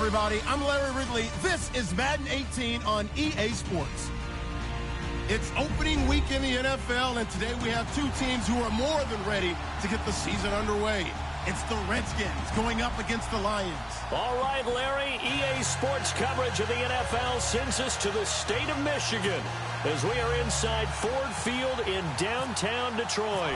everybody. I'm Larry Ridley. This is Madden 18 on EA Sports. It's opening week in the NFL, and today we have two teams who are more than ready to get the season underway. It's the Redskins going up against the Lions. All right, Larry, EA Sports coverage of the NFL sends us to the state of Michigan as we are inside Ford Field in downtown Detroit.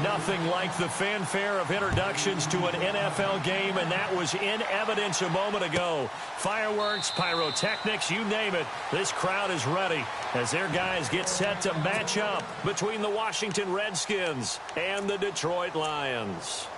Nothing like the fanfare of introductions to an NFL game, and that was in evidence a moment ago. Fireworks, pyrotechnics, you name it. This crowd is ready as their guys get set to match up between the Washington Redskins and the Detroit Lions.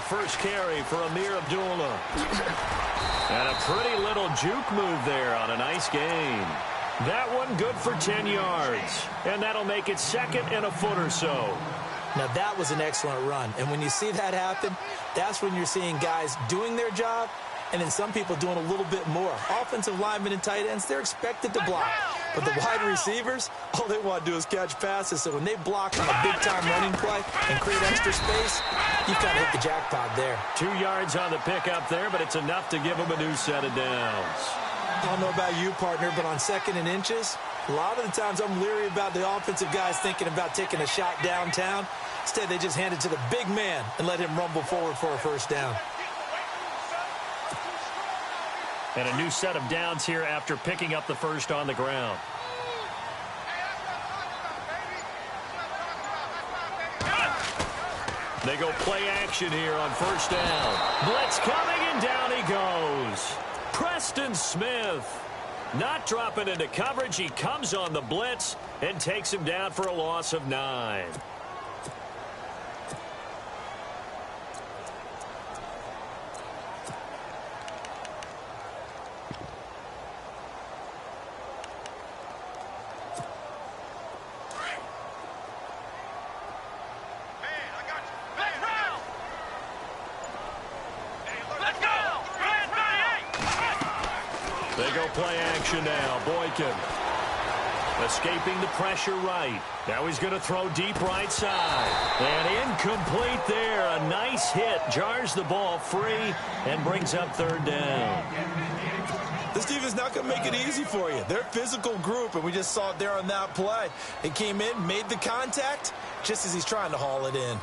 First carry for Amir Abdullah. And a pretty little juke move there on a nice gain. That one good for 10 yards. And that'll make it second and a foot or so. Now that was an excellent run. And when you see that happen, that's when you're seeing guys doing their job and then some people doing a little bit more. Offensive linemen and tight ends, they're expected to block. But the wide receivers, all they want to do is catch passes. So when they block on a big-time running play and create extra space, you've kind of hit the jackpot there. 2 yards on the pickup there, but it's enough to give them a new set of downs. I don't know about you, partner, but on second and inches, a lot of the times I'm leery about the offensive guys thinking about taking a shot downtown. Instead, they just hand it to the big man and let him rumble forward for a first down. And a new set of downs here after picking up the first on the ground. They go play action here on first down. Blitz coming, and down he goes. Preston Smith not dropping into coverage. He comes on the blitz and takes him down for a loss of 9. They go play action now. Boykin escaping the pressure right. Now he's going to throw deep right side. And incomplete there. A nice hit. Jars the ball free and brings up third down. This defense is not going to make it easy for you. They're a physical group, and we just saw it there on that play. It came in, made the contact, just as he's trying to haul it in.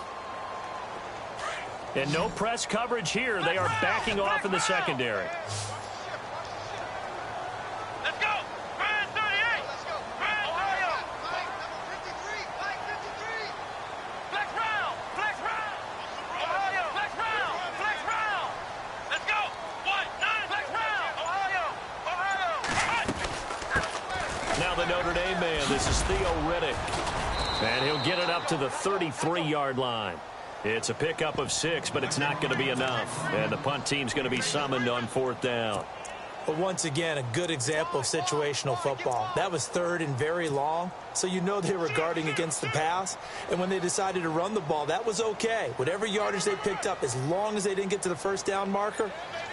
And no press coverage here. They are backing off in the secondary. And he'll get it up to the 33-yard line. It's a pickup of 6, but it's not going to be enough. And the punt team's going to be summoned on fourth down. But once again, a good example of situational football. That was third and very long, so you know they were guarding against the pass. And when they decided to run the ball, that was okay. Whatever yardage they picked up, as long as they didn't get to the first down marker,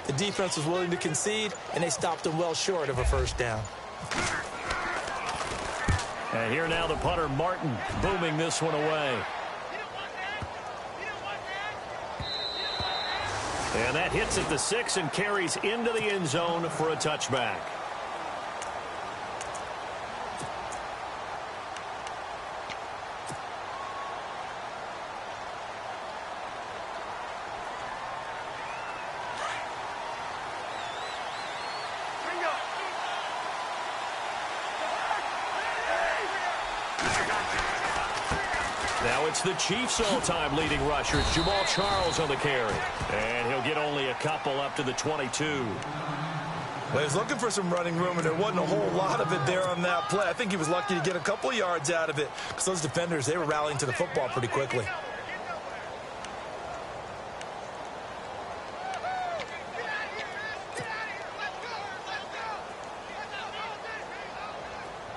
the defense was willing to concede, and they stopped them well short of a first down. And here now the punter, Martin, booming this one away. And that hits at the 6 and carries into the end zone for a touchback. Now it's the Chiefs' all-time leading rushers, Jamal Charles on the carry. And he'll get only a couple up to the 22. Well, he was looking for some running room, and there wasn't a whole lot of it there on that play. I think he was lucky to get a couple of yards out of it because those defenders, they were rallying to the football pretty quickly.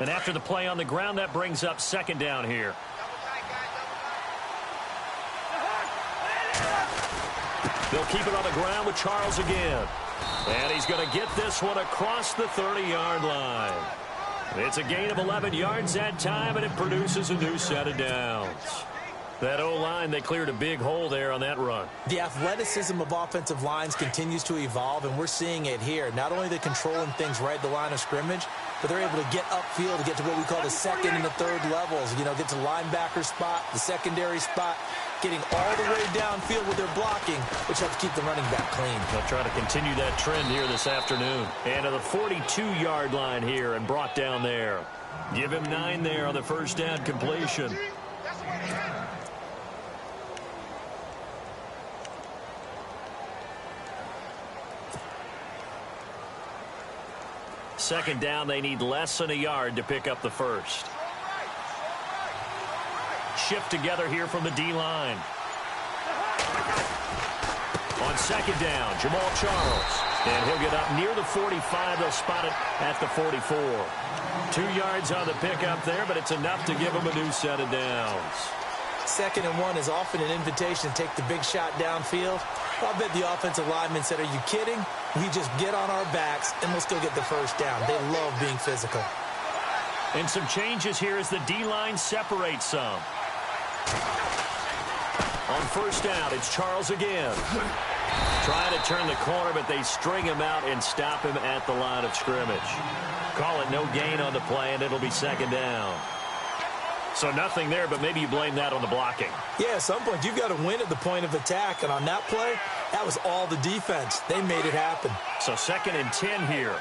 And after the play on the ground, that brings up second down here. They'll keep it on the ground with Charles again. And he's going to get this one across the 30-yard line. It's a gain of 11 yards that time, and it produces a new set of downs. That O-line, they cleared a big hole there on that run. The athleticism of offensive lines continues to evolve, and we're seeing it here. Not only they're controlling things right at the line of scrimmage, but they're able to get upfield to get to what we call the second and the third levels. You know, get to the linebacker spot, the secondary spot, getting all the way downfield with their blocking, which helps keep the running back clean. They'll try to continue that trend here this afternoon. And to the 42-yard line here and brought down there. Give him 9 there on the first down completion. Second down, they need less than a yard to pick up the first. Shift together here from the D-line. On second down, Jamal Charles. And he'll get up near the 45. They'll spot it at the 44. 2 yards on the pickup there, but it's enough to give them a new set of downs. Second and 1 is often an invitation to take the big shot downfield. I bet the offensive lineman said, are you kidding? We just get on our backs and let's go get the first down. They love being physical. And some changes here as the D-line separates some. On first down, it's Charles again. Trying to turn the corner, but they string him out and stop him at the line of scrimmage. Call it no gain on the play, and it'll be second down. So nothing there, but maybe you blame that on the blocking. Yeah, at some point, you've got to win at the point of attack. And on that play, that was all the defense. They made it happen. So second and 10 here.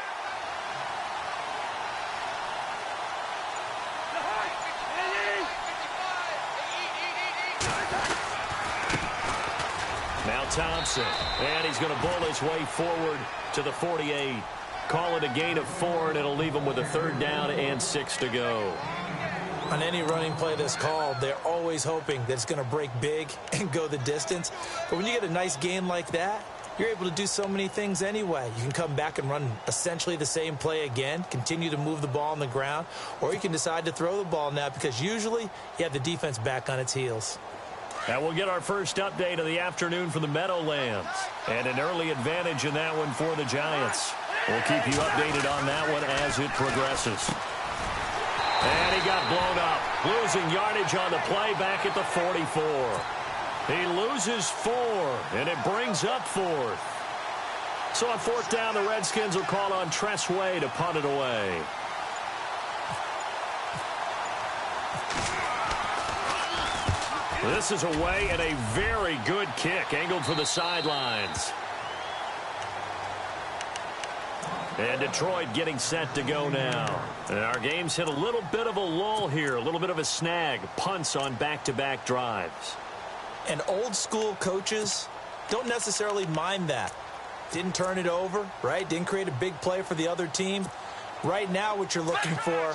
Now Thompson. And he's going to bowl his way forward to the 48. Call it a gain of 4, and it'll leave him with a third down and 6 to go. On any running play that's called, they're always hoping that it's going to break big and go the distance. But when you get a nice gain like that, you're able to do so many things anyway. You can come back and run essentially the same play again, continue to move the ball on the ground, or you can decide to throw the ball now because usually you have the defense back on its heels. And we'll get our first update of the afternoon from the Meadowlands. And an early advantage in that one for the Giants. We'll keep you updated on that one as it progresses. And he got blown up, losing yardage on the play back at the 44. He loses 4, and it brings up 4th. So on fourth down, the Redskins will call on Tress Way to punt it away. This is away and a very good kick, angled for the sidelines. And Detroit getting set to go now. And our game's hit a little bit of a lull here, a little bit of a snag. Punts on back-to-back drives. And old-school coaches don't necessarily mind that. Didn't turn it over, right? Didn't create a big play for the other team. Right now what you're looking for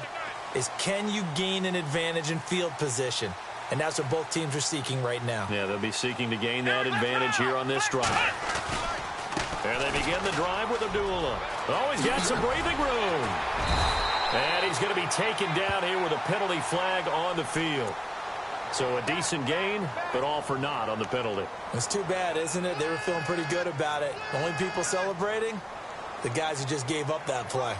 is can you gain an advantage in field position? And that's what both teams are seeking right now. Yeah, they'll be seeking to gain that advantage here on this drive. And they begin the drive with Abdullah. Oh, he's got some breathing room. And he's going to be taken down here with a penalty flag on the field. So a decent gain, but all for naught on the penalty. It's too bad, isn't it? They were feeling pretty good about it. The only people celebrating, the guys who just gave up that play.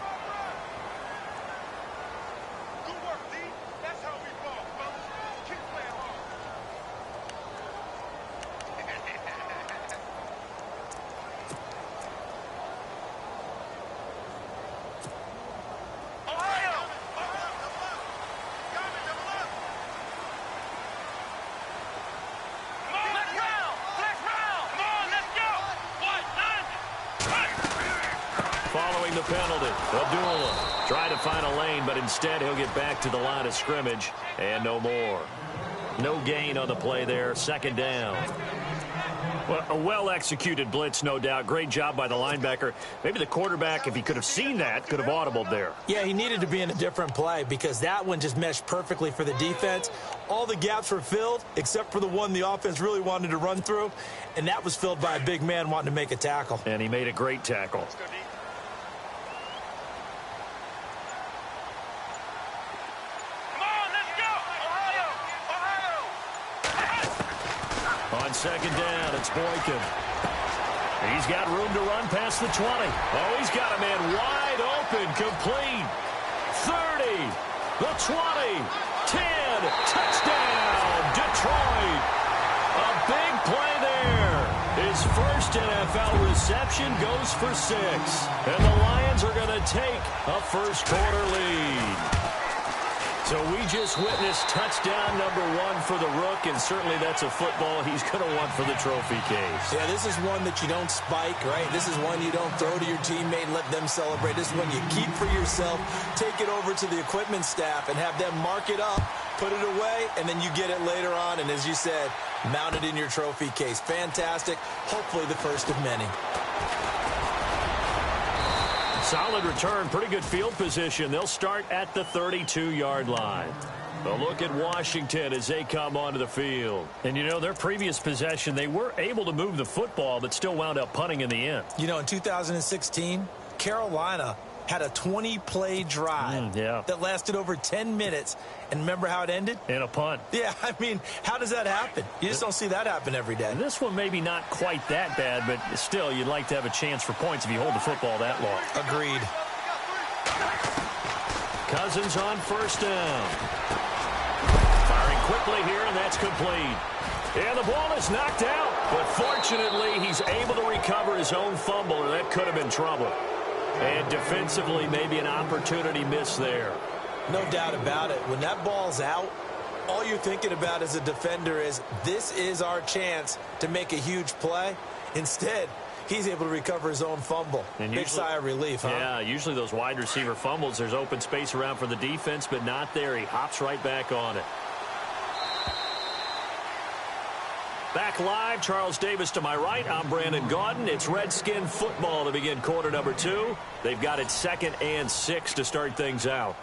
Following the penalty, Abdullah tried to find a lane, but instead he'll get back to the line of scrimmage and no more. No gain on the play there, second down. Well, a well-executed blitz, no doubt. Great job by the linebacker. Maybe the quarterback, if he could have seen that, could have audibled there. Yeah, he needed to be in a different play because that one just meshed perfectly for the defense. All the gaps were filled except for the one the offense really wanted to run through, and that was filled by a big man wanting to make a tackle. And he made a great tackle. On second down, it's Boykin. He's got room to run past the 20. Oh, he's got a man wide open, complete. 30, the 20, 10, touchdown, Detroit. A big play there. His first NFL reception goes for 6. And the Lions are going to take a first-quarter lead. So we just witnessed touchdown number 1 for the Rook, and certainly that's a football he's going to want for the trophy case. Yeah, this is one that you don't spike, right? This is one you don't throw to your teammate and let them celebrate. This is one you keep for yourself, take it over to the equipment staff, and have them mark it up, put it away, and then you get it later on, and as you said, mount it in your trophy case. Fantastic. Hopefully the first of many. Solid return, pretty good field position. They'll start at the 32-yard line. A look at Washington as they come onto the field. And, you know, their previous possession, they were able to move the football, but still wound up punting in the end. You know, in 2016, Carolina had a 20-play drive that lasted over 10 minutes. And remember how it ended? In a punt. Yeah, I mean, how does that happen? You just don't see that happen every day. And this one maybe not quite that bad, but still, you'd like to have a chance for points if you hold the football that long. Agreed. Cousins on first down. Firing quickly here, and that's complete. And the ball is knocked out. But fortunately, he's able to recover his own fumble, or that could have been trouble. And defensively, maybe an opportunity miss there. No doubt about it. When that ball's out, all you're thinking about as a defender is, this is our chance to make a huge play. Instead, he's able to recover his own fumble. And big sigh of relief, huh? Yeah, usually those wide receiver fumbles, there's open space around for the defense, but not there. He hops right back on it. Back live, Charles Davis to my right. I'm Brandon Gaudin. It's Redskin football to begin quarter number 2. They've got it 2nd and 6 to start things out.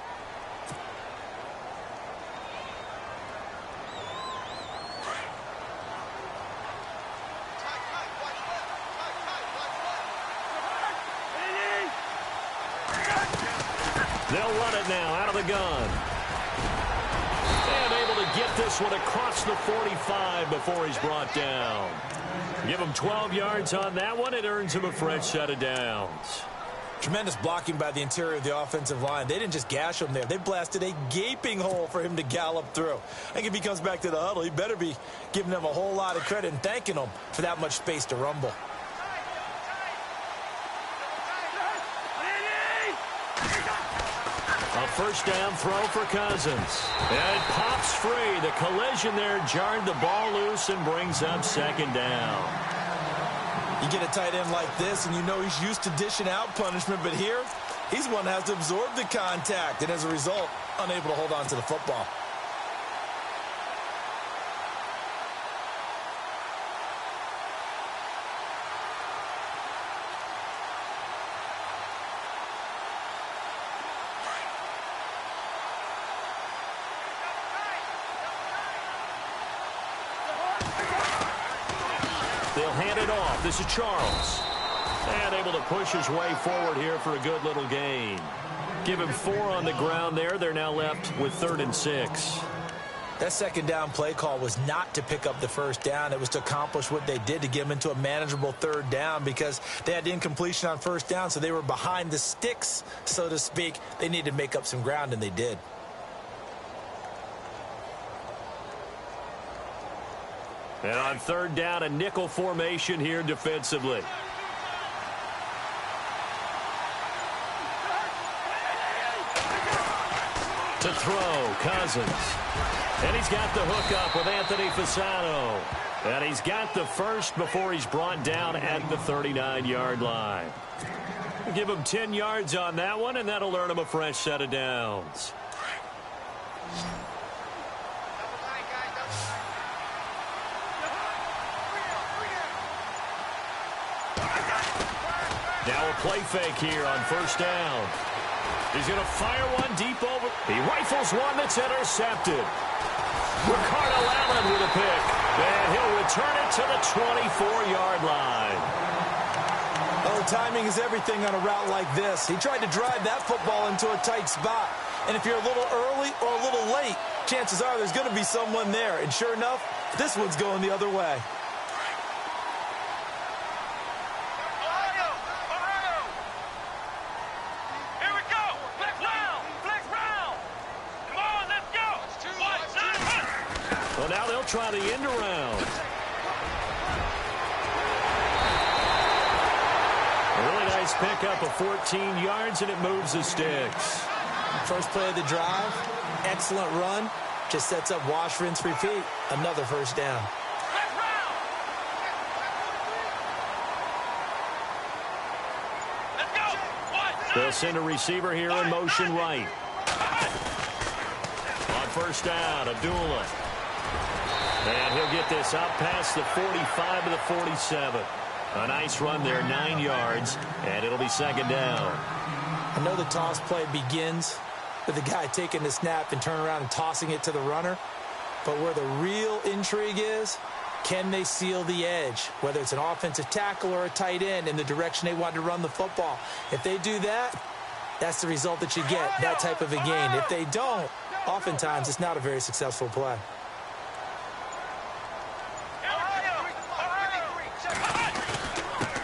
They'll run it now out of the gun. And able to get this one across the 45 before he's brought down. Give him 12 yards on that one. It earns him a fresh set of downs. Tremendous blocking by the interior of the offensive line. They didn't just gash him there. They blasted a gaping hole for him to gallop through. I think if he comes back to the huddle, he better be giving them a whole lot of credit and thanking them for that much space to rumble. A first down throw for Cousins. And it pops free. The collision there jarred the ball loose and brings up 2nd down. You get a tight end like this, and you know he's used to dishing out punishment, but here, he's one that has to absorb the contact, and as a result, unable to hold on to the football. They'll hand it off. This is Charles. And able to push his way forward here for a good little gain. Give him 4 on the ground there. They're now left with 3rd and 6. That 2nd down play call was not to pick up the first down. It was to accomplish what they did to get them into a manageable 3rd down because they had incompletion on first down, so they were behind the sticks, so to speak. They needed to make up some ground, and they did. And on 3rd down, a nickel formation here defensively. To throw, Cousins. And he's got the hook up with Anthony Fasano. And he's got the first before he's brought down at the 39-yard line. We'll give him 10 yards on that one, and that'll earn him a fresh set of downs. Now a play fake here on first down. He's going to fire one deep over. He rifles one that's intercepted. Ricardo Allen with a pick. And he'll return it to the 24-yard line. Oh, timing is everything on a route like this. He tried to drive that football into a tight spot. And if you're a little early or a little late, chances are there's going to be someone there. And sure enough, this one's going the other way. they'll try the end around. A really nice pickup of 14 yards, and it moves the sticks. First play of the drive, excellent run. Just sets up wash, rinse, repeat. Another first down. They'll send a receiver here in motion right. On first down, Abdullah. And he'll get this up past the 45 to the 47. A nice run there, 9 yards, and it'll be second down. I know the toss play begins with the guy taking the snap and turning around and tossing it to the runner. But where the real intrigue is, can they seal the edge, whether it's an offensive tackle or a tight end in the direction they want to run the football? If they do that, that's the result that you get, that type of a gain. If they don't, oftentimes it's not a very successful play.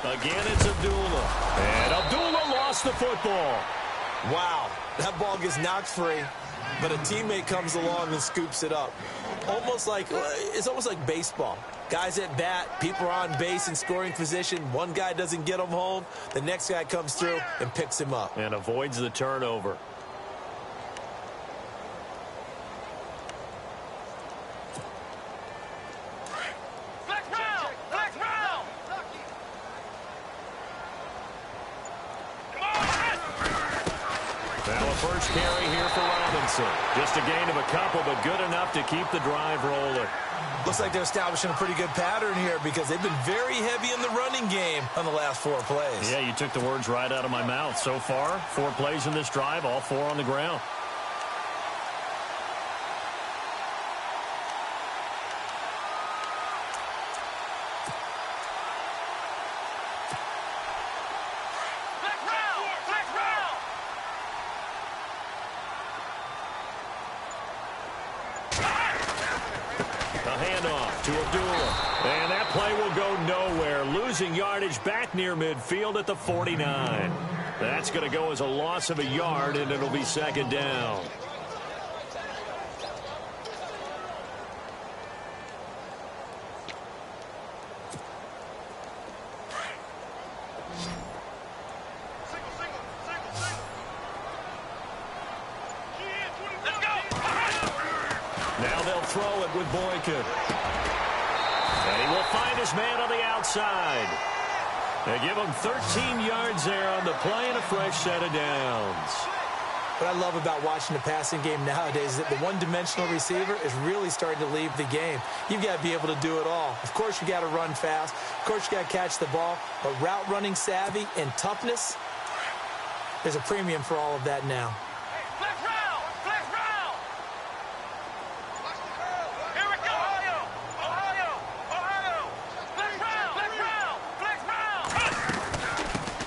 Again, it's Abdullah. And Abdullah lost the football. Wow, that ball gets knocked free, but a teammate comes along and scoops it up. It's almost like baseball. Guys at bat, people are on base in scoring position. One guy doesn't get him home. The next guy comes through and picks him up. And avoids the turnover. First carry here for Robinson. Just a gain of a couple, but good enough to keep the drive rolling. Looks like they're establishing a pretty good pattern here because they've been very heavy in the running game on the last 4 plays. Yeah, you took the words right out of my mouth. So far, 4 plays in this drive, all 4 on the ground. Yardage back near midfield at the 49. That's going to go as a loss of a yard, and it'll be second down. Now they'll throw it with Boykin. And he will find his man on the outside. They give him 13 yards there on the play and a fresh set of downs. What I love about watching the passing game nowadays is that the one-dimensional receiver is really starting to leave the game. You've got to be able to do it all. Of course, you got to run fast. Of course, you got to catch the ball. But route running savvy and toughness, there's a premium for all of that now.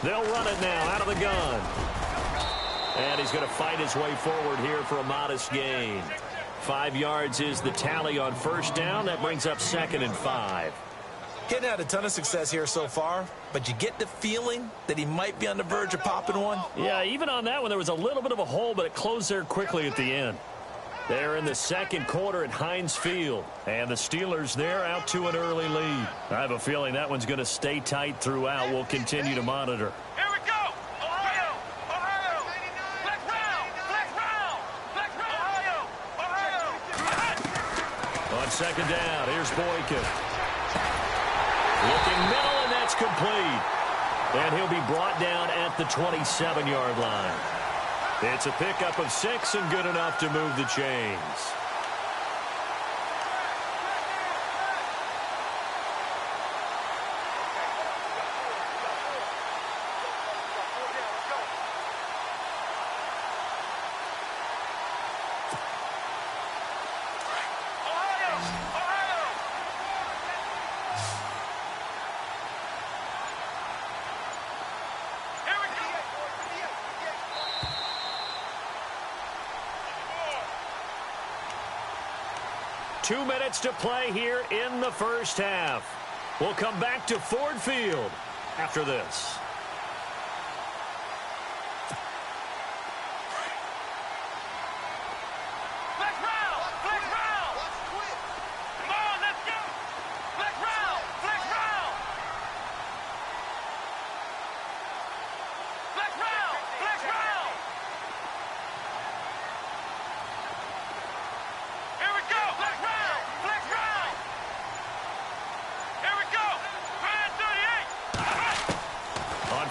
They'll run it now out of the gun. And he's going to fight his way forward here for a modest gain. 5 yards is the tally on first down. That brings up 2nd and 5. Getting had a ton of success here so far, but you get the feeling that he might be on the verge of popping one. Yeah, even on that one, there was a little bit of a hole, but it closed there quickly at the end. They're in the second quarter at Heinz Field, and the Steelers, they're out to an early lead. I have a feeling that one's going to stay tight throughout. We'll continue to monitor. Here we go! Ohio! Ohio! Flex round! Flex round! Flex round! Ohio! Ohio! On second down, here's Boykin. Looking middle, and that's complete. And he'll be brought down at the 27-yard line. It's a pickup of 6 and good enough to move the chains. Two minutes to play here in the first half. We'll come back to Ford Field after this. Flex round! Flex round! Come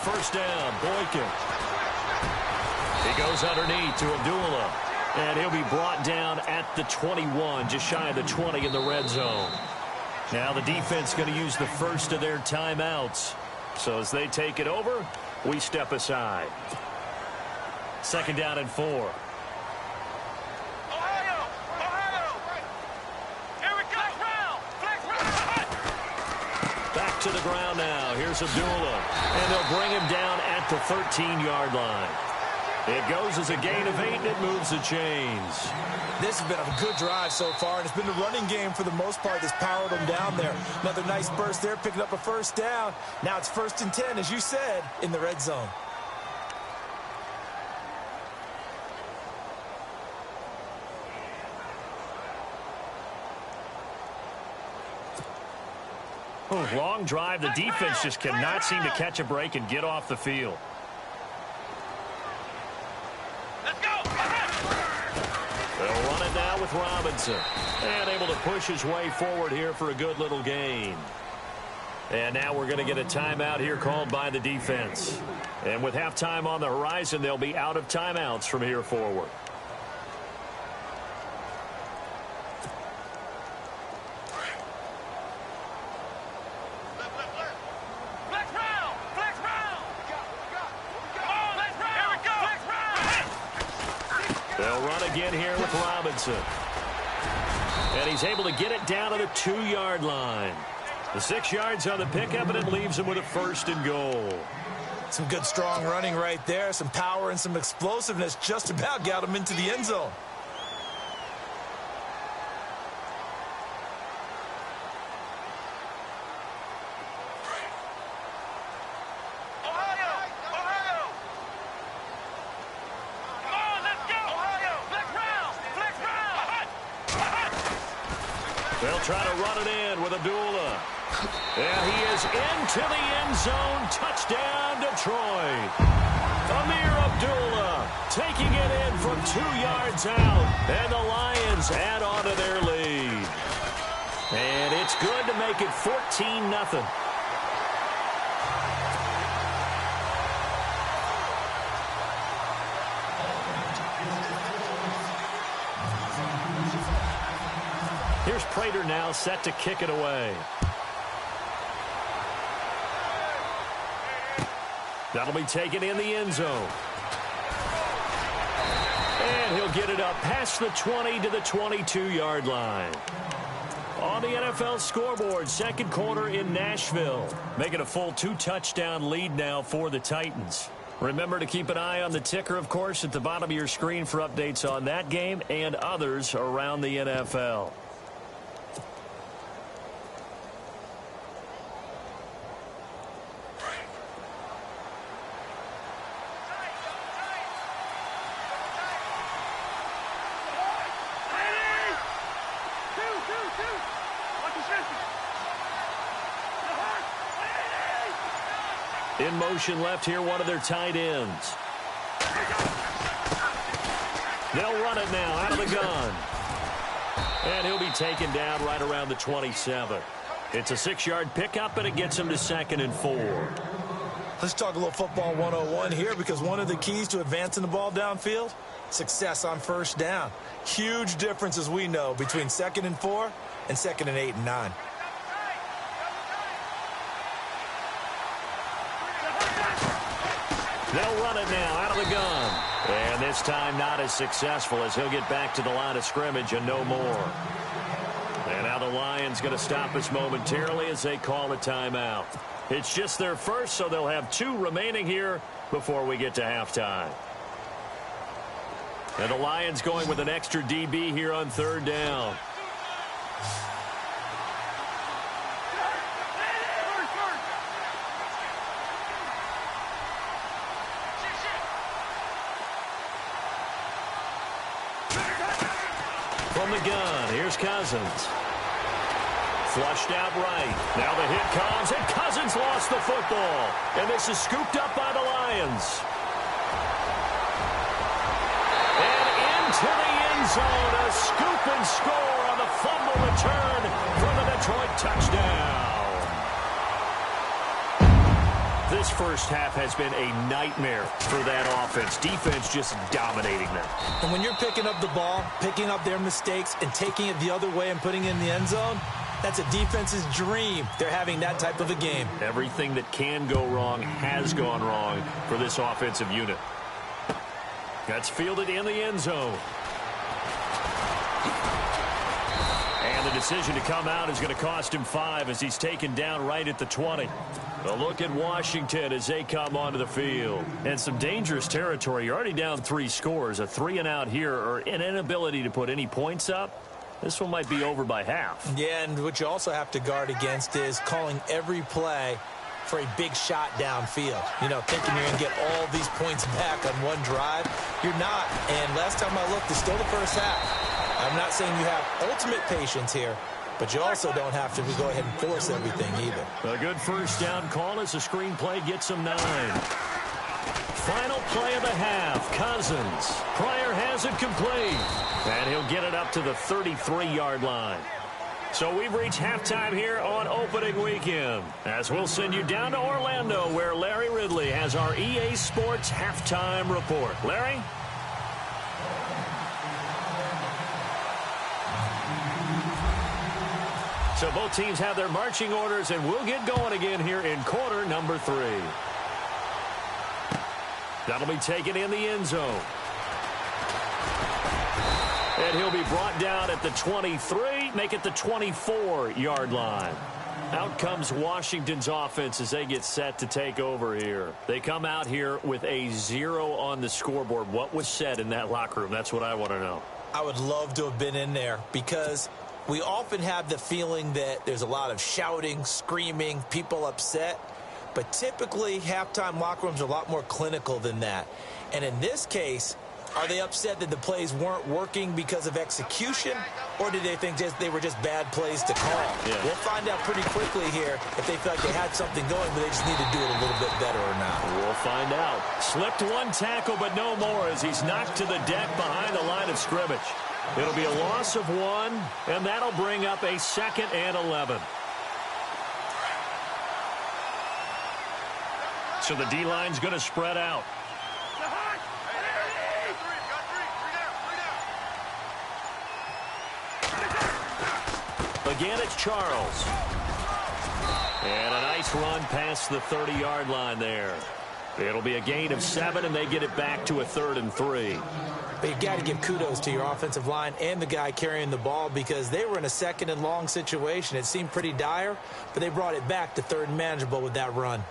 first down. Boykin. He goes underneath to Abdullah. And he'll be brought down at the 21, just shy of the 20 in the red zone. Now the defense going to use the first of their timeouts. So as they take it over, we step aside. Second down and 4. Ohio! Ohio! Here we go! Flex round! Back to the ground now. Here's Abdullah. And they'll bring him down at the 13-yard line. It goes as a gain of 8, and it moves the chains. This has been a good drive so far, and it's been the running game for the most part that's powered them down there. Another nice burst there, picking up a first down. Now it's 1st and 10, as you said, in the red zone. Long drive. The defense just cannot seem to catch a break and get off the field. They'll run it now with Robinson. And able to push his way forward here for a good little gain. And now we're going to get a timeout here called by the defense. And with halftime on the horizon, they'll be out of timeouts from here forward. They'll run again here with Robinson. And he's able to get it down to the 2-yard line. The 6 yards on the pickup, and it leaves him with a 1st and goal. Some good, strong running right there. Some power and some explosiveness just about got him into the end zone. They'll try to run it in with Abdullah. And he is into the end zone. Touchdown, Detroit. Amir Abdullah taking it in from 2 yards out. And the Lions add on to their lead. And it's good to make it 14-0. Here's Prater now set to kick it away. That'll be taken in the end zone. And he'll get it up past the 20 to the 22-yard line. On the NFL scoreboard, second quarter in Nashville. Making a full 2-touchdown lead now for the Titans. Remember to keep an eye on the ticker, of course, at the bottom of your screen for updates on that game and others around the NFL. In motion left here, one of their tight ends. They'll run it now out of the gun. And he'll be taken down right around the 27. It's a 6-yard pickup, and it gets him to 2nd and 4. Let's talk a little football 101 here, because one of the keys to advancing the ball downfield, success on first down. Huge difference, as we know, between 2nd and 4 and 2nd and 8 and 9. They'll run it now out of the gun. And this time not as successful, as he'll get back to the line of scrimmage and no more. And now the Lions going to stop us momentarily as they call a timeout. It's just their first, so they'll have 2 remaining here before we get to halftime. And the Lions going with an extra DB here on 3rd down. From the gun, here's Cousins. Flushed out right. Now the hit comes, and Cousins lost the football. And this is scooped up by the Lions. And into the end zone, a scoop and score on the fumble return for the Detroit touchdown. This first half has been a nightmare for that offense. Defense just dominating them. And when you're picking up the ball, picking up their mistakes, and taking it the other way and putting it in the end zone, that's a defense's dream. They're having that type of a game. Everything that can go wrong has gone wrong for this offensive unit. That's fielded in the end zone. And the decision to come out is going to cost him 5 as he's taken down right at the 20. A look at Washington as they come onto the field. And some dangerous territory. You're already down 3 scores. A 3-and-out here or an inability to put any points up. This one might be over by half. Yeah, and what you also have to guard against is calling every play for a big shot downfield. You know, thinking you're going to get all these points back on one drive. You're not. And last time I looked, it's still the first half. I'm not saying you have ultimate patience here, but you also don't have to go ahead and force everything either. A good first down call as the screenplay gets him 9. Final play of the half, Cousins. Pryor has it complete, and he'll get it up to the 33-yard line. So we've reached halftime here on opening weekend, as we'll send you down to Orlando, where Larry Ridley has our EA Sports halftime report. Larry? So both teams have their marching orders, and we'll get going again here in quarter number 3. That'll be taken in the end zone. And he'll be brought down at the 23, make it the 24-yard line. Out comes Washington's offense as they get set to take over here. They come out here with a 0 on the scoreboard. What was said in that locker room? That's what I want to know. I would love to have been in there because we often have the feeling that there's a lot of shouting, screaming, people upset. But typically, halftime locker rooms are a lot more clinical than that. And in this case, are they upset that the plays weren't working because of execution, or did they think they were just bad plays to call? Yeah. We'll find out pretty quickly here if they felt like they had something going, but they just need to do it a little bit better or not. We'll find out. Slipped one tackle, but no more as he's knocked to the deck behind the line of scrimmage. It'll be a loss of 1, and that'll bring up a 2nd and 11. So the D-line's going to spread out. Again, it's Charles. And a nice run past the 30-yard line there. It'll be a gain of 7, and they get it back to a 3rd and 3. But you've got to give kudos to your offensive line and the guy carrying the ball because they were in a 2nd and long situation. It seemed pretty dire, but they brought it back to 3rd and manageable with that run.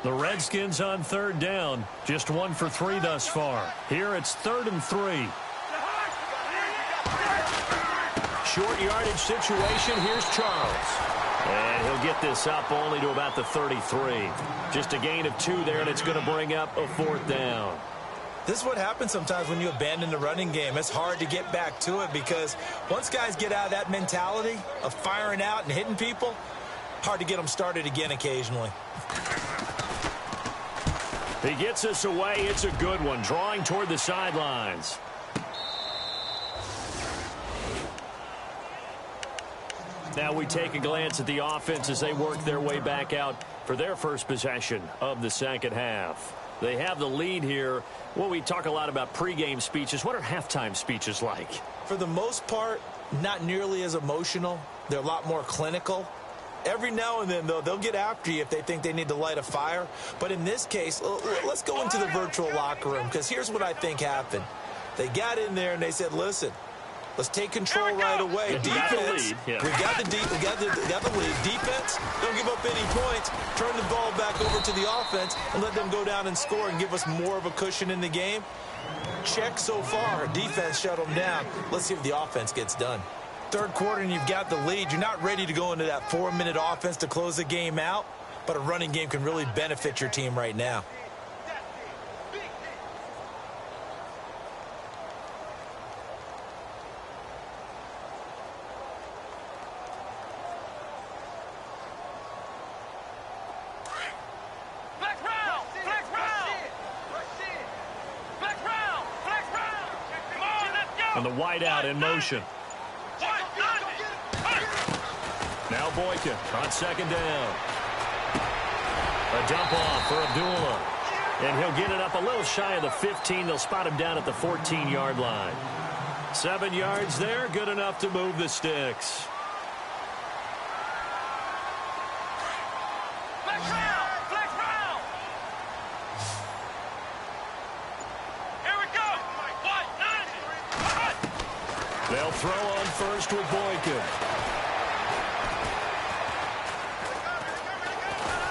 The Redskins on 3rd down. Just 1 for 3 thus far. Here it's 3rd and 3. Short yardage situation. Here's Charles. And he'll get this up only to about the 33. Just a gain of 2 there, and it's going to bring up a 4th down. This is what happens sometimes when you abandon the running game. It's hard to get back to it because once guys get out of that mentality of firing out and hitting people, hard to get them started again occasionally. He gets us away. It's a good one, drawing toward the sidelines. Now we take a glance at the offense as they work their way back out for their first possession of the second half. They have the lead here. Well, we talk a lot about pregame speeches. What are halftime speeches like? For the most part, not nearly as emotional. They're a lot more clinical. Every now and then, though, they'll get after you if they think they need to light a fire. But in this case, let's go into the virtual locker room because here's what I think happened. They got in there and they said, listen, let's take control right away. Defense, we got the lead. Defense, don't give up any points. Turn the ball back over to the offense and let them go down and score and give us more of a cushion in the game. Check so far. Defense shut them down. Let's see if the offense gets done. 3rd quarter and you've got the lead. You're not ready to go into that 4-minute offense to close the game out, but a running game can really benefit your team right now. And the wide out in motion. Now Boykin on 2nd down. A dump off for Abdullah. And he'll get it up a little shy of the 15. They'll spot him down at the 14-yard line. 7 yards there, good enough to move the sticks. Flex round! Flex round! Here we go! What? 90! They'll throw on first with Boykin.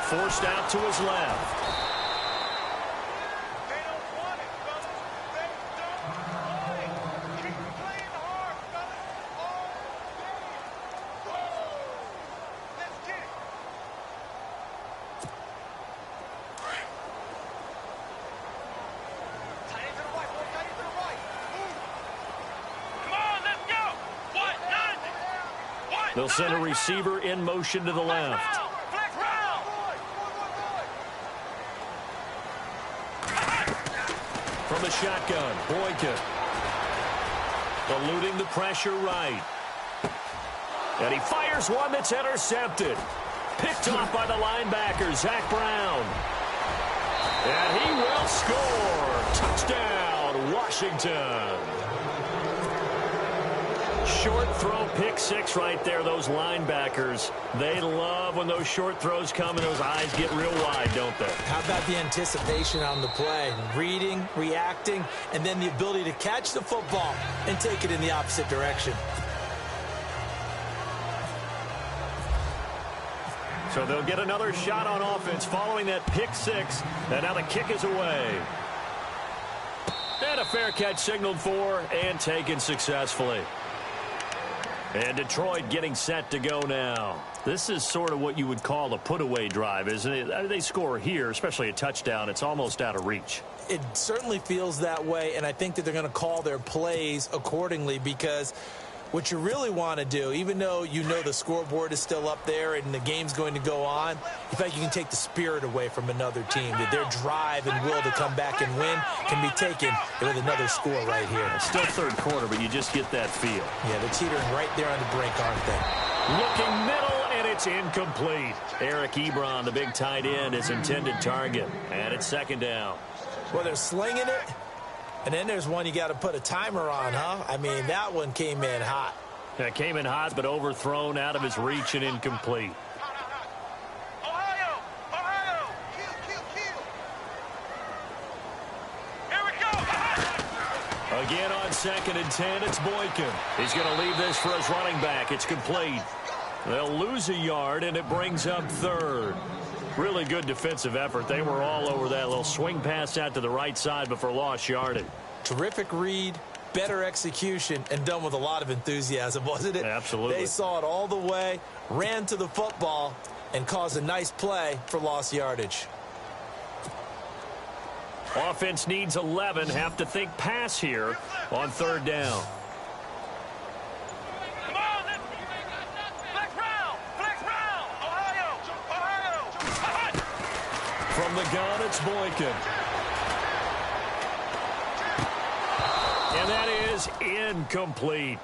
Forced out to his left. They don't want it, fellas. They don't want it. Keep playing hard, fellas. All day. Whoa. Let's get it. Tight end to the right, boy. Tight end to the right. Move. Come on, let's go. What? 90. What? They'll send a receiver in motion to the left. Flex round. From the shotgun, Boykin. Eluding the pressure right. And he fires one that's intercepted. Picked off by the linebacker, Zach Brown. And he will score. Touchdown, Washington. Short throw, pick six right there. Those linebackers, they love when those short throws come and those eyes get real wide, don't they? How about the anticipation on the play? Reading, reacting, and then the ability to catch the football and take it in the opposite direction. So they'll get another shot on offense following that pick six. And now the kick is away. And a fair catch signaled for and taken successfully. And Detroit getting set to go now. This is sort of what you would call a put-away drive, isn't it? They score here, especially a touchdown. It's almost out of reach. It certainly feels that way, and I think that they're going to call their plays accordingly, because what you really want to do, even though you know the scoreboard is still up there and the game's going to go on, in fact, you can take the spirit away from another team. That their drive and will to come back and win can be taken with another score right here. It's still third quarter, but you just get that feel. Yeah, they're teetering right there on the brink, aren't they? Looking middle, and it's incomplete. Eric Ebron, the big tight end, is intended target. And it's second down. Well, they're slinging it. And then there's one you got to put a timer on, huh? I mean, that one came in hot. That came in hot, but overthrown out of his reach and incomplete. Ohio! Ohio! Kill! Here we go! Again on 2nd and 10, it's Boykin. He's going to leave this for his running back. It's complete. They'll lose a yard, and it brings up third. Really good defensive effort. They were all over that little swing pass out to the right side, but for lost yardage. Terrific read, better execution, and done with a lot of enthusiasm, wasn't it? Absolutely. They saw it all the way, ran to the football, and caused a nice play for lost yardage. Offense needs 11. Have to think pass here on third down. Come on, let's flex round! Flex round! Ohio! From the gun, it's Boykin. And that is incomplete.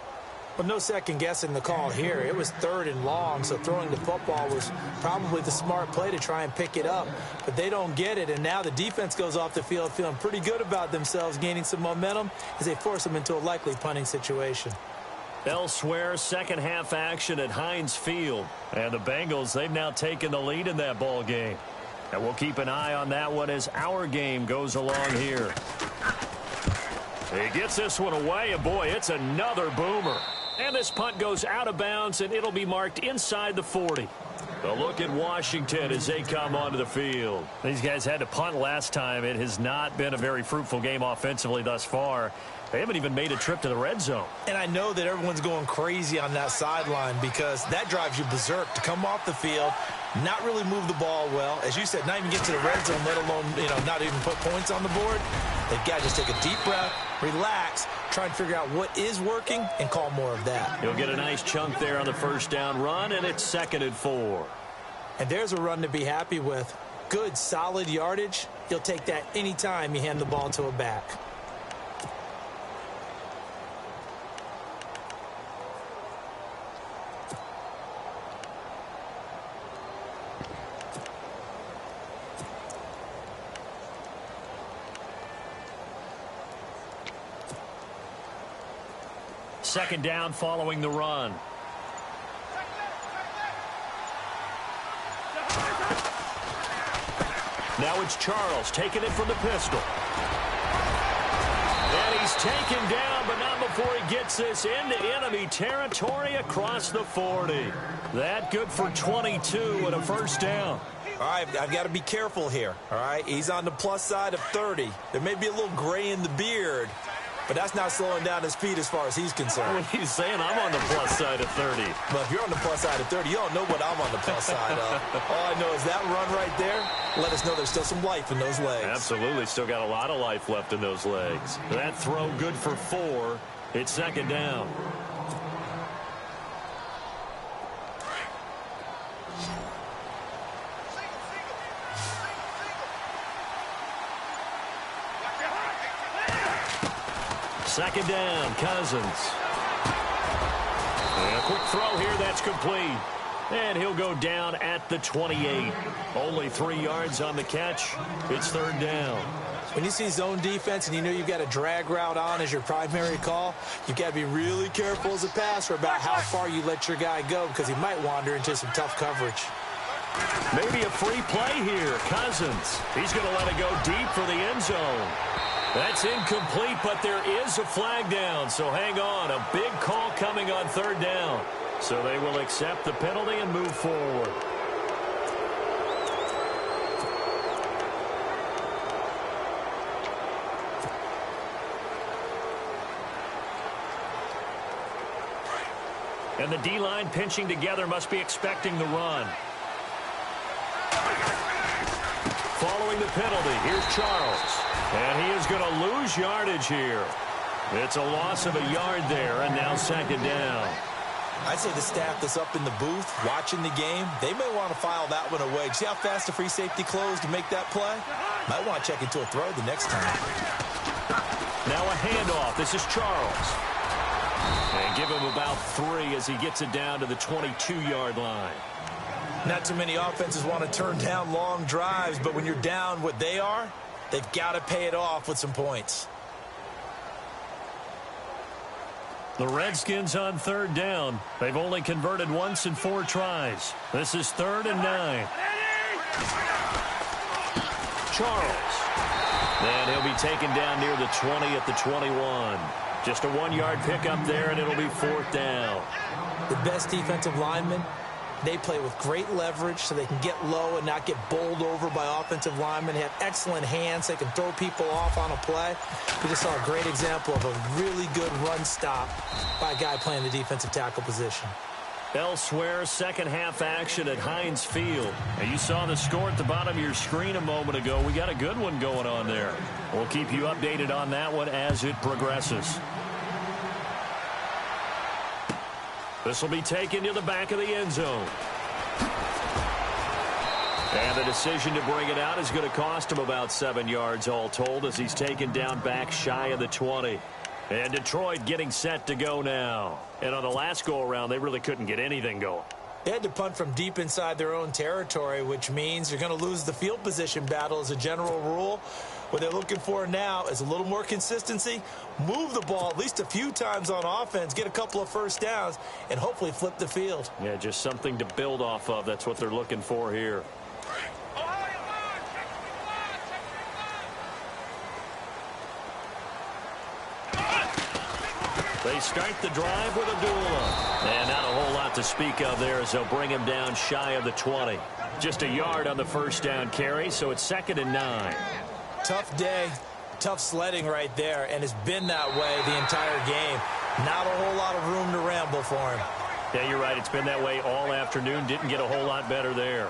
But no second guessing the call here. It was 3rd and long, so throwing the football was probably the smart play to try and pick it up. But they don't get it, and now the defense goes off the field feeling pretty good about themselves, gaining some momentum as they force them into a likely punting situation. Elsewhere, second half action at Heinz Field. And the Bengals, they've now taken the lead in that ball game. And we'll keep an eye on that one as our game goes along here. He gets this one away, and boy, it's another boomer. And this punt goes out of bounds, and it'll be marked inside the 40. A look at Washington as they come onto the field. These guys had to punt last time. It has not been a very fruitful game offensively thus far. They haven't even made a trip to the red zone. And I know that everyone's going crazy on that sideline because that drives you berserk to come off the field, not really move the ball well. As you said, not even get to the red zone, let alone, not even put points on the board. They've got to just take a deep breath, relax, try and figure out what is working, and call more of that. He'll get a nice chunk there on the first down run, and it's 2nd and 4. And there's a run to be happy with. Good, solid yardage. You'll take that anytime you hand the ball to a back. second down following the run. Now it's Charles taking it from the pistol. And he's taken down, but not before he gets this into enemy territory across the 40. That good for 22 and a first down. All right, I've got to be careful here, all right? He's on the plus side of 30. There may be a little gray in the beard, but that's not slowing down his speed as far as he's concerned. When he's saying I'm on the plus side of 30. Well, if you're on the plus side of 30, you don't know what I'm on the plus side of. All I know is that run right there let us know there's still some life in those legs. Absolutely, still got a lot of life left in those legs. That throw good for 4. It's second down. Second down, Cousins. And a quick throw here, that's complete. And he'll go down at the 28. Only 3 yards on the catch. It's third down. When you see zone defense and you know you've got a drag route on as your primary call, you've got to be really careful as a passer about how far you let your guy go because he might wander into some tough coverage. Maybe a free play here. Cousins. He's going to let it go deep for the end zone. That's incomplete, but there is a flag down, so hang on. A big call coming on third down. So they will accept the penalty and move forward. And the D-line pinching together must be expecting the run. Following the penalty, here's Charles. And he is going to lose yardage here. It's a loss of a yard there, and now second down. I'd say the staff that's up in the booth watching the game, they may want to file that one away. See how fast the free safety closed to make that play? Might want to check into a throw the next time. Now a handoff. This is Charles. And give him about 3 as he gets it down to the 22-yard line. Not too many offenses want to turn down long drives, but when you're down what they are, they've got to pay it off with some points. The Redskins on third down. They've only converted once in 4 tries. This is 3rd and 9. Charles. And he'll be taken down near the 20 at the 21. Just a 1-yard pickup there, and it'll be 4th down. The best defensive linemen, they play with great leverage so they can get low and not get bowled over by offensive linemen. They have excellent hands. They can throw people off on a play. We just saw a great example of a really good run stop by a guy playing the defensive tackle position. Elsewhere, second half action at Heinz Field. And you saw the score at the bottom of your screen a moment ago. We got a good one going on there. We'll keep you updated on that one as it progresses. This will be taken to the back of the end zone. And the decision to bring it out is going to cost him about 7 yards all told as he's taken down back shy of the 20. And Detroit getting set to go now. And on the last go-around, they really couldn't get anything going. They had to punt from deep inside their own territory, which means you're going to lose the field position battle as a general rule. What they're looking for now is a little more consistency, move the ball at least a few times on offense, get a couple of first downs, and hopefully flip the field. Yeah, just something to build off of. That's what they're looking for here. They start the drive with Abdullah. And not a whole lot to speak of there as they'll bring him down shy of the 20. Just a yard on the first down carry, so it's 2nd and 9. Tough day, tough sledding right there, and it's been that way the entire game. Not a whole lot of room to ramble for him. Yeah, you're right. It's been that way all afternoon. Didn't get a whole lot better there.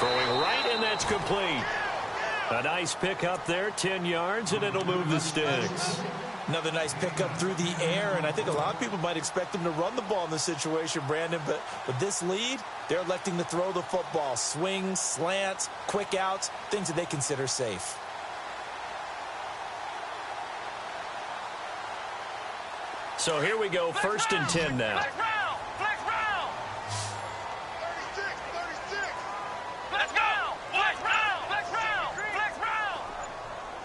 Throwing right, and that's complete. A nice pick up there, 10 yards, and it'll move the sticks. Another nice pickup through the air, and I think a lot of people might expect them to run the ball in this situation, Brandon, but with this lead, they're electing to throw the football. Swings, slants, quick outs, things that they consider safe. So here we go, first and 10 now. Flex round! Flex round! 36, 36! Let's go! Flex round! Flex round! Flex round!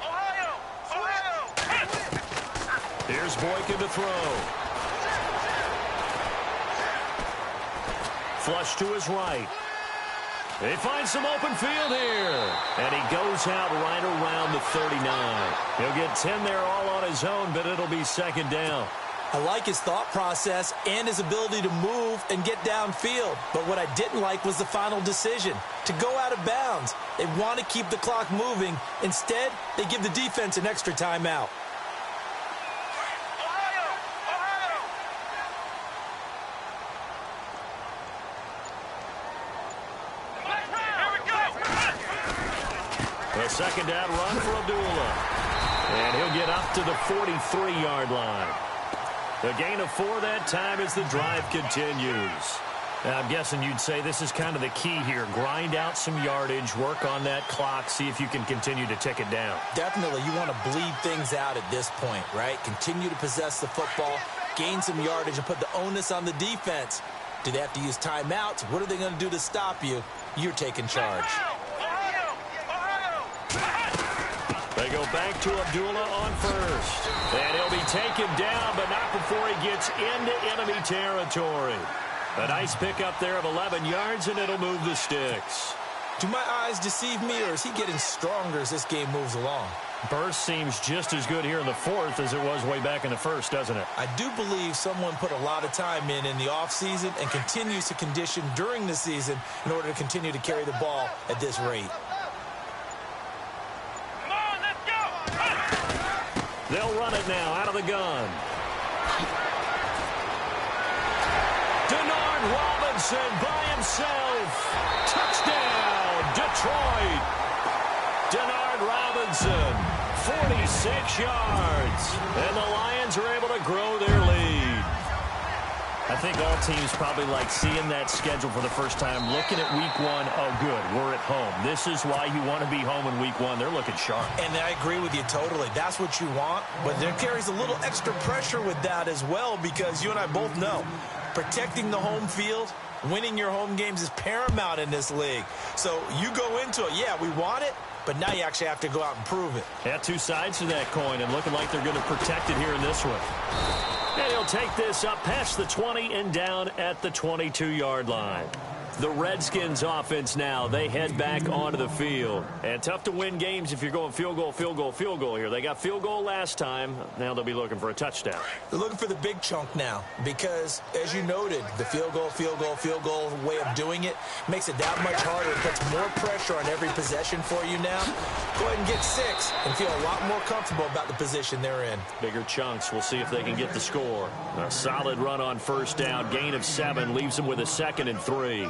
Ohio! Ohio! Here's Boykin to throw. Flush to his right. He finds some open field here. And he goes out right around the 39. He'll get 10 there all on his own, but it'll be second down. I like his thought process and his ability to move and get downfield. But what I didn't like was the final decision, to go out of bounds. They want to keep the clock moving. Instead, they give the defense an extra timeout. Ohio! Ohio! Flex round! Here we go! A second down run for Abdullah. And he'll get up to the 43-yard line. A gain of 4 that time as the drive continues. Now, I'm guessing you'd say this is kind of the key here. Grind out some yardage, work on that clock, see if you can continue to tick it down. Definitely, you want to bleed things out at this point, right? Continue to possess the football, gain some yardage, and put the onus on the defense. Do they have to use timeouts? What are they going to do to stop you? You're taking charge. Ohio! Ohio! They go back to Abdullah on first. And he'll be taken down, but not before he gets into enemy territory. A nice pickup there of 11 yards, and it'll move the sticks. Do my eyes deceive me, or is he getting stronger as this game moves along? Burst seems just as good here in the fourth as it was way back in the first, doesn't it? I do believe someone put a lot of time in the offseason and continues to condition during the season in order to continue to carry the ball at this rate. Come on, let's go! They'll run it now out of the gun. Denard Robinson by himself. Touchdown, Detroit. Denard Robinson, 46 yards. And the Lions are able to grow their lead. I think all teams probably like seeing that schedule for the first time, looking at week one. Oh, good, we're at home. This is why you want to be home in week one. They're looking sharp. And I agree with you totally. That's what you want. But there carries a little extra pressure with that as well, because you and I both know protecting the home field, winning your home games is paramount in this league. So you go into it, yeah, we want it, but now you actually have to go out and prove it. Yeah, two sides to that coin, and looking like they're going to protect it here in this one. And he'll take this up past the 20 and down at the 22-yard line. The Redskins offense now, they head back onto the field. And tough to win games if you're going field goal, field goal, field goal here. They got field goal last time. Now they'll be looking for a touchdown. They're looking for the big chunk now because, as you noted, the field goal way of doing it makes it that much harder. It puts more pressure on every possession for you now. Go ahead and get 6 and feel a lot more comfortable about the position they're in. Bigger chunks. We'll see if they can get the score. A solid run on first down. Gain of 7 leaves them with a 2nd and 3.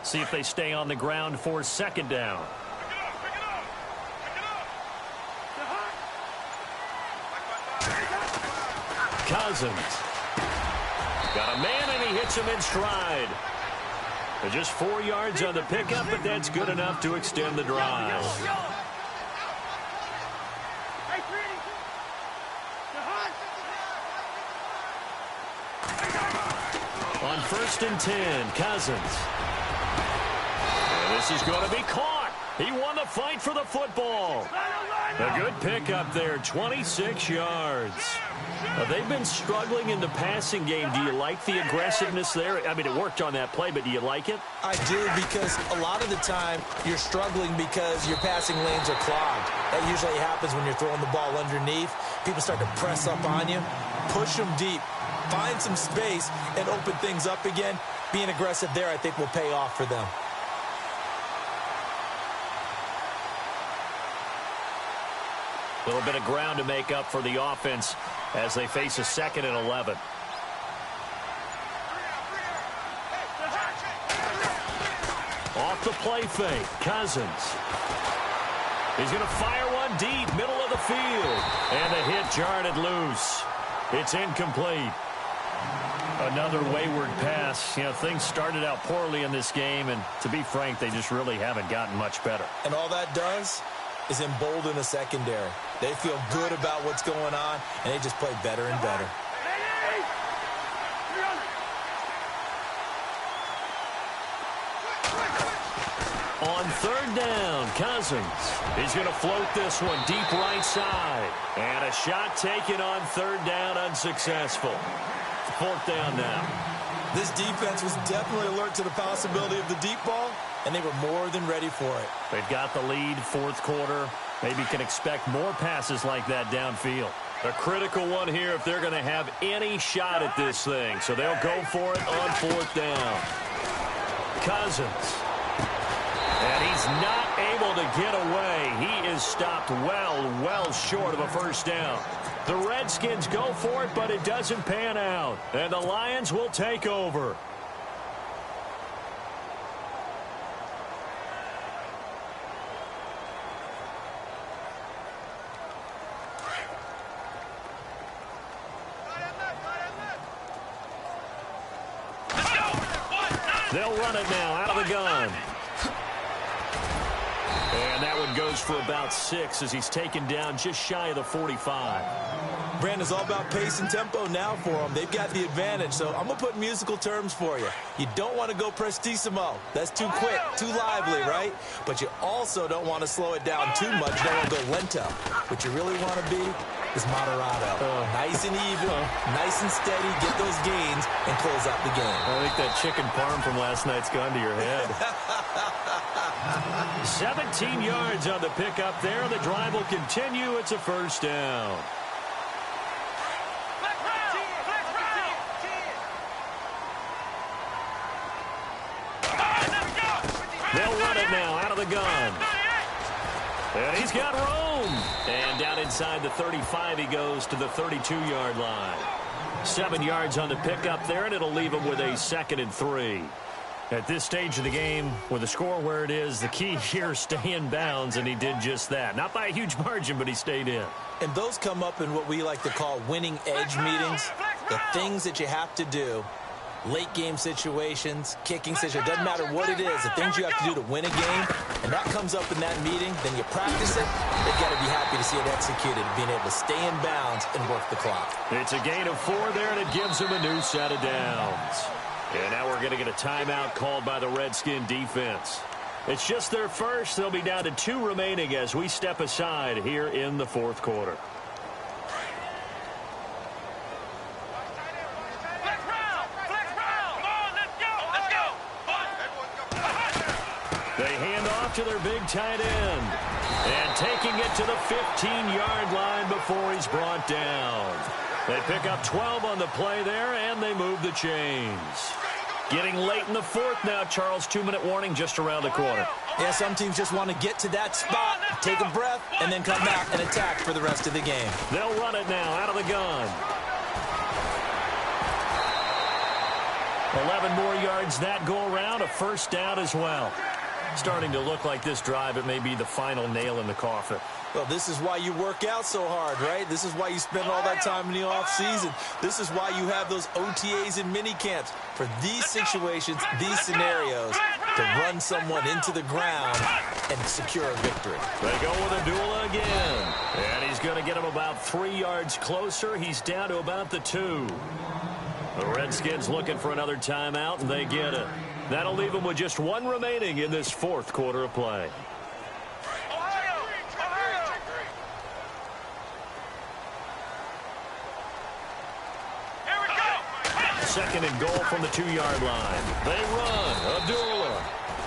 See if they stay on the ground for 2nd down. Cousins. Got a man, and he hits him in stride. Just 4 yards on the pickup, but that's good enough to extend the drive. On 1st and 10, Cousins. And this is going to be caught. He won the fight for the football. A good pickup there, 26 yards. They've been struggling in the passing game. Do you like the aggressiveness there? I mean, it worked on that play, but do you like it? I do, because a lot of the time you're struggling because your passing lanes are clogged. That usually happens when you're throwing the ball underneath. People start to press up on you, push them deep, find some space, and open things up again. Being aggressive there, I think, will pay off for them. A little bit of ground to make up for the offense as they face a 2nd and 11. the play fake. Cousins. He's going to fire one deep, middle of the field. And the hit jarred it loose. It's incomplete. Another wayward pass. You know, things started out poorly in this game, and to be frank, they just really haven't gotten much better. And all that does is embolden the secondary. They feel good about what's going on, and they just play better and better. On third down, Cousins. He's going to float this one deep right side. And a shot taken on third down, unsuccessful. Fourth down now. This defense was definitely alert to the possibility of the deep ball, and they were more than ready for it. They've got the lead, fourth quarter. Maybe can expect more passes like that downfield. A critical one here if they're going to have any shot at this thing. So they'll go for it on fourth down. Cousins. And he's not able to get away. He is stopped well short of a first down. The Redskins go for it, but it doesn't pan out. And the Lions will take over. They'll run it now out of the gun. And that one goes for about 6 as he's taken down just shy of the 45. Brandon's all about pace and tempo now for them. They've got the advantage, so I'm going to put musical terms for you. You don't want to go prestissimo. That's too quick, too lively, right? But you also don't want to slow it down too much. You don't want to go lento. What you really want to be is moderato. Nice and even, nice and steady, get those gains, and close out the game. I think that chicken parm from last night's gone to your head. 17 yards on the pickup there. The drive will continue. It's a first down. They'll run it now out of the gun. And he's got room. And down inside the 35 he goes to the 32-yard line. 7 yards on the pickup there, and it'll leave him with a 2nd and 3. At this stage of the game, with the score where it is, the key here is stay in bounds, and he did just that. Not by a huge margin, but he stayed in. And those come up in what we like to call winning edge meetings. The things that you have to do, late game situations, kicking situations, doesn't matter what it is, the things you have to do to win a game, and that comes up in that meeting, then you practice it, they've got to be happy to see it executed, being able to stay in bounds and work the clock. It's a gain of 4 there, and it gives him a new set of downs. And now we're going to get a timeout called by the Redskin defense. It's just their first. They'll be down to 2 remaining as we step aside here in the fourth quarter. They hand off to their big tight end. And taking it to the 15-yard line before he's brought down. They pick up 12 on the play there, and they move the chains. Getting late in the fourth now, Charles. 2-minute warning just around the corner. Yeah, some teams just want to get to that spot, take a breath, and then come back and attack for the rest of the game. They'll run it now out of the gun. 11 more yards that go around, a first down as well. Starting to look like this drive, it may be the final nail in the coffin. Well, this is why you work out so hard, right? This is why you spend all that time in the offseason. This is why you have those OTAs and mini camps. For these situations, these scenarios, to run someone into the ground and secure a victory. They go with a duel again. And he's going to get him about 3 yards closer. He's down to about the 2. The Redskins looking for another timeout, and they get it. That'll leave them with just 1 remaining in this fourth quarter of play. Second and goal from the 2-yard line. They run. Abdullah.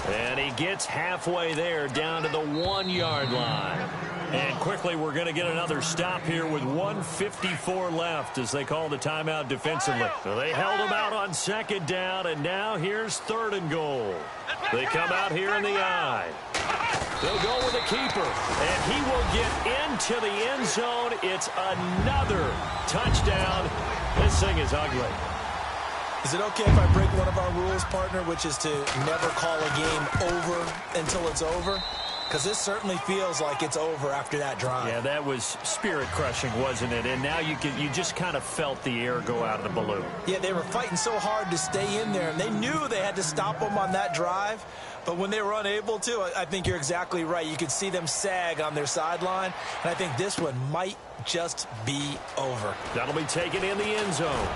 And he gets halfway there down to the 1-yard line. And quickly we're going to get another stop here with 1:54 left as they call the timeout defensively. So they held him out on second down, and now here's 3rd and goal. They come out here in the I. They'll go with a keeper, and he will get into the end zone. It's another touchdown. This thing is ugly. Is it okay if I break one of our rules, partner, which is to never call a game over until it's over? Because this certainly feels like it's over after that drive. Yeah, that was spirit-crushing, wasn't it? And now you just kind of felt the air go out of the balloon. Yeah, they were fighting so hard to stay in there, and they knew they had to stop them on that drive. But when they were unable to, I think you're exactly right. You could see them sag on their sideline, and I think this one might just be over. That'll be taken in the end zone.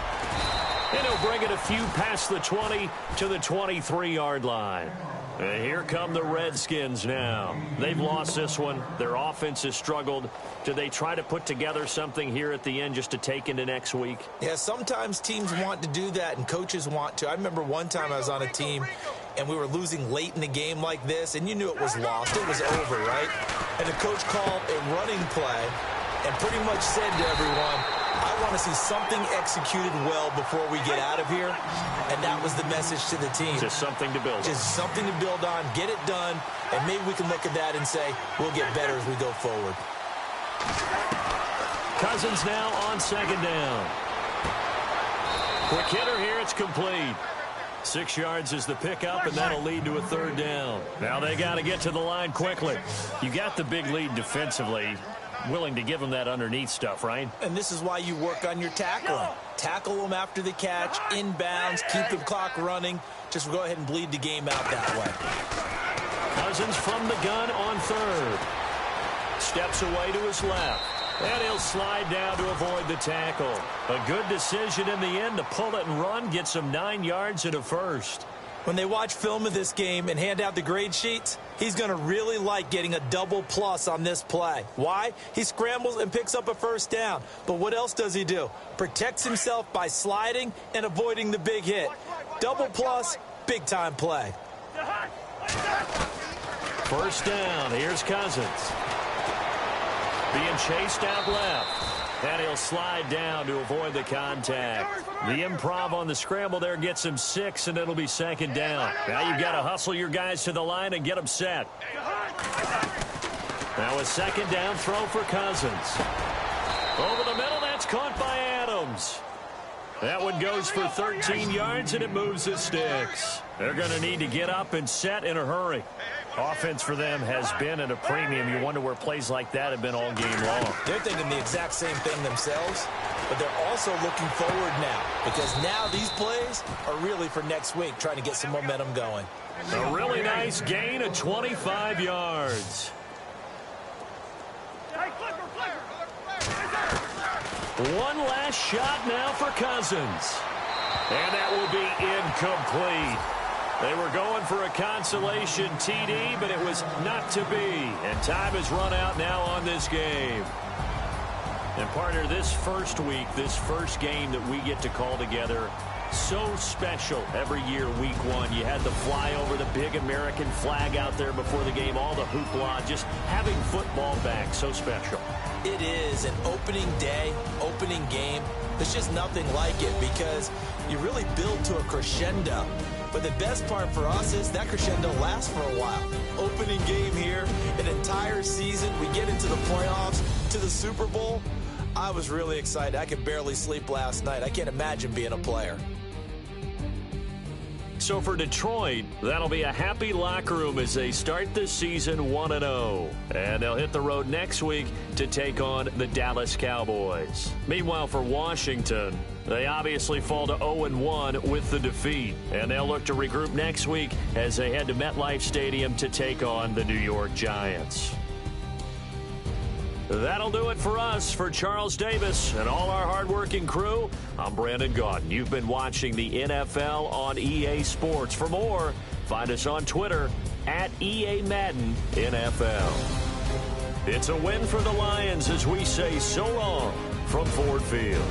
And he'll bring it a few past the 20 to the 23-yard line. And here come the Redskins now. They've lost this one. Their offense has struggled. Do they try to put together something here at the end just to take into next week? Yeah, sometimes teams want to do that, and coaches want to. I remember one time I was on a team, and we were losing late in the game like this, and you knew it was lost. It was over, right? And the coach called a running play and pretty much said to everyone, I want to see something executed well before we get out of here. And that was the message to the team. Just something to build on. Just something to build on, get it done, and maybe we can look at that and say, we'll get better as we go forward. Cousins now on second down. Quick hitter here, it's complete. 6 yards is the pickup, and that'll lead to a third down. Now they got to get to the line quickly. You got the big lead defensively. Willing to give them that underneath stuff, right? And this is why you work on your tackling. Tackle them after the catch, inbounds, keep the clock running. Just go ahead and bleed the game out that way. Cousins from the gun on third. Steps away to his left. And he'll slide down to avoid the tackle. A good decision in the end to pull it and run, get some 9 yards and a first. When they watch film of this game and hand out the grade sheets, he's going to really like getting a double plus on this play. Why? He scrambles and picks up a first down. But what else does he do? Protects himself by sliding and avoiding the big hit. Double plus, big-time play. First down. Here's Cousins. Being chased out left. And he'll slide down to avoid the contact. The improv on the scramble there gets him 6, and it'll be second down. Now you've got to hustle your guys to the line and get them set. Now a second down throw for Cousins. Over the middle, that's caught by Adams. That one goes for 13 yards, and it moves the sticks. They're going to need to get up and set in a hurry. Offense for them has been at a premium. You wonder where plays like that have been all game long. They're thinking the exact same thing themselves, but they're also looking forward now because now these plays are really for next week, trying to get some momentum going. A really nice gain of 25 yards. One last shot now for Cousins. And that will be incomplete. They were going for a consolation TD, but it was not to be. And time has run out now on this game. And partner, this first week, this first game that we get to call together, so special every year, week one. You had the flyover, the big American flag out there before the game, all the hoopla, just having football back, so special. It is an opening day, opening game. There's just nothing like it because you really build to a crescendo. But the best part for us is that crescendo lasts for a while. Opening game here, an entire season. We get into the playoffs, to the Super Bowl. I was really excited. I could barely sleep last night. I can't imagine being a player. So for Detroit, that'll be a happy locker room as they start the season 1-0. And they'll hit the road next week to take on the Dallas Cowboys. Meanwhile, for Washington, they obviously fall to 0-1 with the defeat. And they'll look to regroup next week as they head to MetLife Stadium to take on the New York Giants. That'll do it for us. For Charles Davis and all our hardworking crew, I'm Brandon Gaudin. You've been watching the NFL on EA Sports. For more, find us on Twitter at EA Madden NFL. It's a win for the Lions as we say so long from Ford Field.